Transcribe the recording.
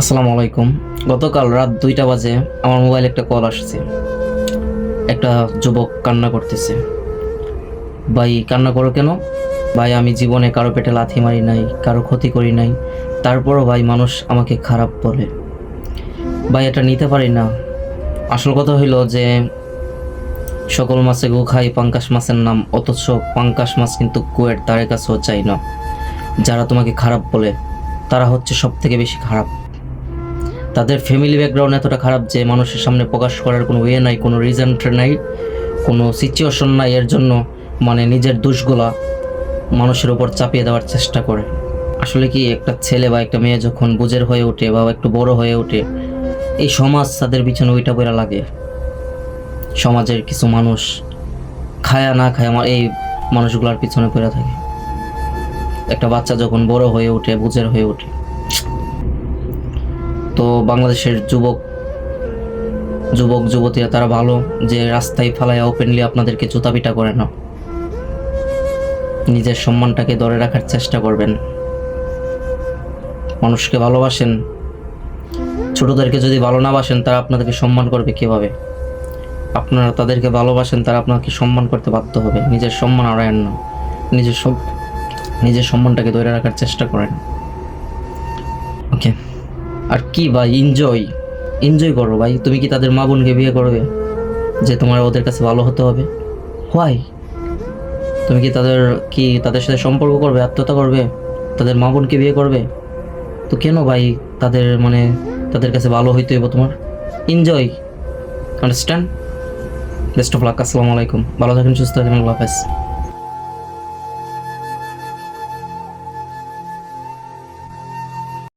আসসালামু আলাইকুম। গতকাল রাত 2টা বাজে আমার মোবাইলে একটা কল আসছে। একটা যুবক কান্না করতেছে। ভাই কান্না করো কেন? ভাই আমি জীবনে কারো পেটে লাথি মারি নাই, কারো ক্ষতি করি নাই, তারপরও ভাই মানুষ আমাকে খারাপ বলে। ভাই এটা নিতে পারি না। আসল কথা হইলো যে সকল মাছে গু খাই পাঙ্কাশ মাছের নাম, অথচ পাঙ্কাশ মাছ কিন্তু কুয়ের ধারে কাছেও চাই না। যারা তোমাকে খারাপ বলে তারা হচ্ছে সব থেকে বেশি খারাপ। তাদের ফ্যামিলি ব্যাকগ্রাউন্ড এতটা খারাপ যে মানুষের সামনে প্রকাশ করার কোনো ওয়ে নাই, কোনো রিজন নাই, কোনো সিচুয়েশন নাই। এর জন্য নিজের দোষগুলা মানুষের উপর চাপিয়ে দেওয়ার চেষ্টা করে। আসলে কি, একটা ছেলে বা একটা মেয়ে যখন বুঝের হয়ে ওঠে বা একটু বড় হয়ে ওঠে, এই সমাজ তাদের পিছনে ওইটা বইরা লাগে। সমাজের কিছু মানুষ খায়া না খায় আমার এই মানুষগুলার পিছনে পড়ে থাকে। একটা বাচ্চা যখন বড় হয়ে ওঠে, বুঝের হয়ে ওঠে, তো বাংলাদেশের যুবক যুবতীরা তারা ভালো যে রাস্তায় ফালাইয়া ওপেনলি আপনাদেরকে জুতাপিটা করে না। নিজের সম্মানটাকে ধরে রাখার চেষ্টা করবেন। মানুষকে ভালোবাসেন, ছোটদেরকে যদি ভালো না বাসেন তারা আপনাদেরকে সম্মান করবে কিভাবে? আপনারা তাদেরকে ভালোবাসেন, তারা আপনাকে সম্মান করতে বাধ্য হবে। নিজের সম্মান হারায়েন না, নিজের সম্মানটাকে ধরে রাখার চেষ্টা করেন। ওকে, আর কি ভাই, এনজয় করো ভাই। তুমি কি তাদের মা বোনকে বিয়ে করবে যে তোমার ওদের কাছে ভালো হতে হবে? হোয়াই? তুমি কি তাদের সাথে সম্পর্ক করবে, আত্মীয়তা করবে, তাদের মা বোনকে বিয়ে করবে? তো কেন ভাই তাদের কাছে ভালো হইতে হইব তোমার? Enjoy, understand? Best of luck. আসসালামু আলাইকুম। ভালো থাকেন, সুস্থ থাকেন, আল্লাহ হাফেজ।